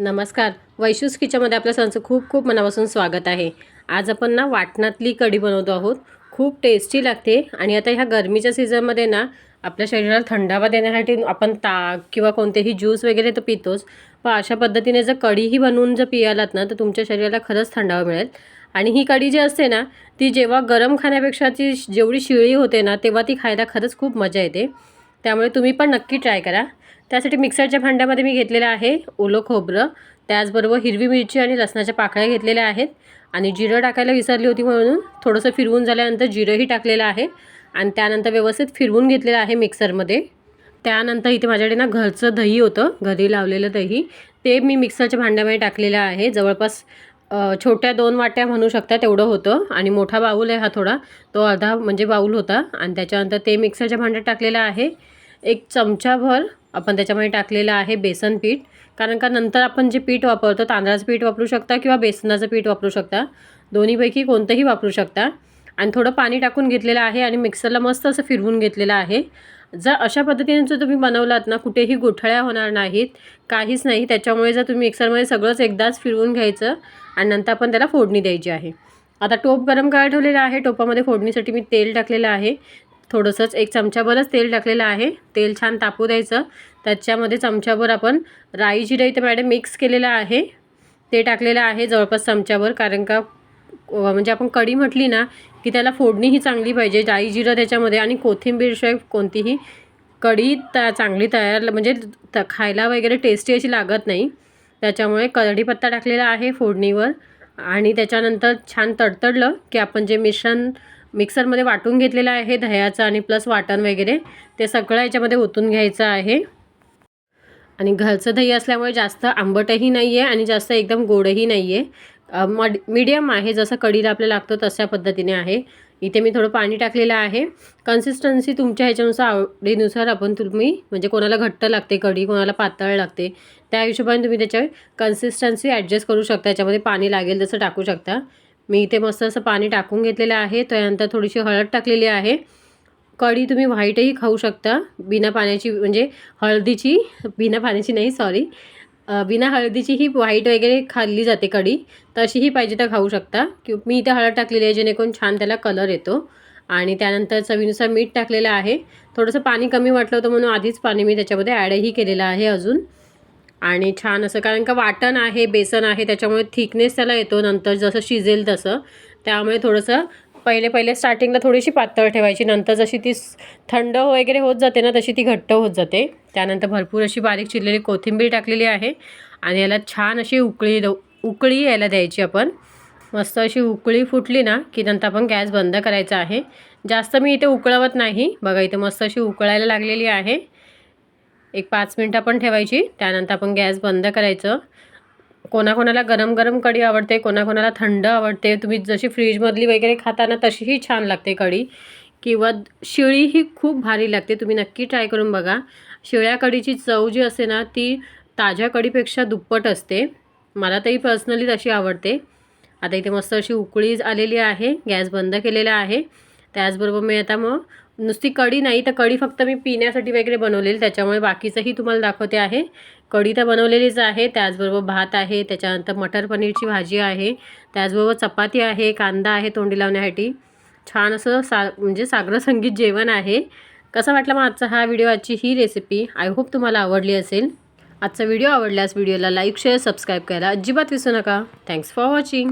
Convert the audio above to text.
नमस्कार. वैशूस किचनमध्ये आपल्या सर्वांचं खूप खूप मनापासून स्वागत आहे. आज आपण ना वाटणातली कढी बनवतो आहोत. खूप टेस्टी लागते आणि आता ह्या गरमीच्या सीझनमध्ये ना आपल्या शरीराला थंडावा देण्यासाठी आपण ताक किंवा कोणतेही ज्यूस वगैरे तर पितोच. पण अशा पद्धतीने जर कढीही बनवून जर पियालात ना तर तुमच्या शरीराला खरंच थंडावा मिळेल. आणि ही कढी जी असते ना ती जेव्हा गरम खाण्यापेक्षा ती जेवढी शिळी होते ना तेव्हा ती खायला खरंच खूप मजा येते. त्यामुळे तुम्ही पण नक्की ट्राय करा. त्यासाठी मिक्सरच्या भांड्यामध्ये मी घेतलेलं आहे ओलं खोबरं, त्याचबरोबर हिरवी मिरची आणि लसणाच्या पाकळ्या घेतलेल्या आहेत आणि जिरं टाकायला विसरली होती म्हणून थोडंसं फिरवून झाल्यानंतर जिरंही टाकलेलं आहे आणि त्यानंतर व्यवस्थित फिरवून घेतलेलं आहे मिक्सरमध्ये. त्यानंतर इथे माझ्याकडे ना घरचं दही होतं, घरी लावलेलं दही, ते मी मिक्सरच्या भांड्यामध्ये टाकलेलं आहे. जवळपास छोट्या 2 वाट्या म्हणू शकता तेवढं होतं आणि मोठा बाऊल आहे हा थोडा, तो अर्धा म्हणजे बाऊल होता आणि त्याच्यानंतर ते मिक्सरच्या भांड्यात टाकलेलं आहे. 1 चमचाभर आपण त्याच्यामध्ये टाकलेलं आहे बेसन पीठ, कारण का नंतर आपण जे पीठ वापरतो तांदळाचं पीठ वापरू शकता किंवा बेसनाचं पीठ वापरू शकता, दोन्हीपैकी कोणतंही वापरू शकता. आणि थोडं पाणी टाकून घेतलेलं आहे आणि मिक्सरला मस्त असं फिरवून घेतलेलं आहे. जर अशा पद्धतीने जर तुम्ही बनवलात ना कुठेही गुठळ्या होणार नाहीत, काहीच नाही. त्याच्यामुळे जर तुम्ही मिक्सरमध्ये सगळंच एकदाच फिरवून घ्यायचं आणि नंतर आपण त्याला फोडणी द्यायची आहे. आता टोप गरम करायला ठेवलेलं आहे. टोपामध्ये फोडणीसाठी मी तेल टाकलेलं आहे. थोडंसंच 1 चमचाभरच तेल टाकलेलं आहे. तेल छान तापू द्यायचं. त्याच्यामध्ये चमचाभर आपण राई जिरं इथे मॅडम मिक्स केलेलं आहे ते टाकलेलं आहे जवळपास चमचाभर, कारण का म्हणजे आपण कढी म्हटली ना की त्याला फोडणी ही चांगली पाहिजे. राई जिरं त्याच्यामध्ये आणि कोथिंबीरशिवाय कोणतीही कढी चांगली तयार म्हणजे खायला वगैरे टेस्टी अशी लागत नाही. त्याच्यामुळे कढीपत्ता टाकलेला आहे फोडणीवर आणि त्याच्यानंतर छान तडतडलं की आपण जे मिश्रण मिक्सरमध्ये वाटून घेतलेलं आहे दह्याचं आणि प्लस वाटण वगैरे ते सगळं याच्यामध्ये ओतून घ्यायचं आहे. आणि घरचं दही असल्यामुळे जास्त आंबटही नाही आहे आणि जास्त एकदम गोडही नाही आहे, मीडियम आहे. जसं कढीला आपल्याला लागतं तशा पद्धतीने आहे. इथे मी थोडं पाणी टाकलेलं आहे. कन्सिस्टन्सी तुमच्या ह्याच्यानुसार आवडीनुसार आपण तुम्ही म्हणजे कोणाला घट्ट लागते कढी, कोणाला पातळ लागते, त्या हिशोबाने तुम्ही त्याच्या कन्सिस्टन्सी ॲडजस्ट करू शकता. याच्यामध्ये पाणी लागेल तसं टाकू शकता. मी इथे मस्त असं पाणी टाकून घेतलेलं आहे. त्यानंतर थोडीशी हळद टाकलेली आहे. कढी तुम्ही व्हाईटही खाऊ शकता बिना पाण्याची, म्हणजे हळदीची बिना पाण्याची नाही सॉरी, बिना हळदीची ही व्हाईट वगैरे खाल्ली जाते कढी, तशीही पाहिजे तर खाऊ शकता. मी इथे हळद टाकलेली आहे जेणेकरून छान त्याला कलर येतो. आणि त्यानंतर चवीनुसार मीठ टाकलेलं आहे. थोडंसं पाणी कमी वाटलं होतं म्हणून आधीच पाणी मी त्याच्यामध्ये ॲडही केलेलं आहे अजून. आणि छान असं, कारण का वाटण आहे बेसन आहे त्याच्यामुळे थिकनेस त्याला येतो नंतर जसं शिजेल तसं. त्यामुळे थोडंसं पहिले स्टार्टिंगला थोडीशी पातळ ठेवायची, नंतर जशी ती थंड वगैरे होत जाते ना तशी ती घट्ट होत जाते. त्यानंतर भरपूर अशी बारीक चिरलेली कोथिंबीर टाकलेली आहे आणि याला छान अशी उकळी यायला द्यायची आपण. मस्त अशी उकळी फुटली ना की नंतर आपण गॅस बंद करायचा आहे. जास्त मी इथे उकळवत नाही. बघा इथे मस्त अशी उकळायला लागलेली आहे. 5 मिनटं आपण ठेवायची, त्यानंतर आपण गॅस बंद करायचं. कोणाकोणाला गरम गरम कढी आवडते, कोणाकोणाला थंड आवडते. तुम्ही जशी फ्रीजमधली वगैरे खाता ना तशीही छान लागते कढी, किंवा शिळीही खूप भारी लागते. तुम्ही नक्की ट्राय करून बघा. शिळ्या कढीची चव जी असते ना ती ताज्या कढीपेक्षा दुप्पट असते. मला तरी पर्सनली तशी आवडते. आता इथे मस्त अशी उकळी आलेली आहे. गॅस बंद केलेला आहे. त्याचबरोबर मी आता मग नुसती कढी नाही तर कढी फक्त मी पिण्यासाठी वगैरे बनवलेली, त्याच्यामुळे बाकीचंही तुम्हाला दाखवते आहे. कढी तर बनवलेलीच आहे, त्याचबरोबर भात आहे, त्याच्यानंतर मटर पनीरची भाजी आहे, त्याचबरोबर चपाती आहे, कांदा आहे तोंडी लावण्यासाठी. छान असं म्हणजे साग्रसंगीत जेवण आहे. कसा वाटला मग आजचा हा व्हिडिओ, आजची ही रेसिपी? आय होप तुम्हाला आवडली असेल. आजचा व्हिडिओ आवडल्यास व्हिडिओला लाईक शेअर सबस्क्राईब करायला अजिबात विसरू नका. Thanks for watching.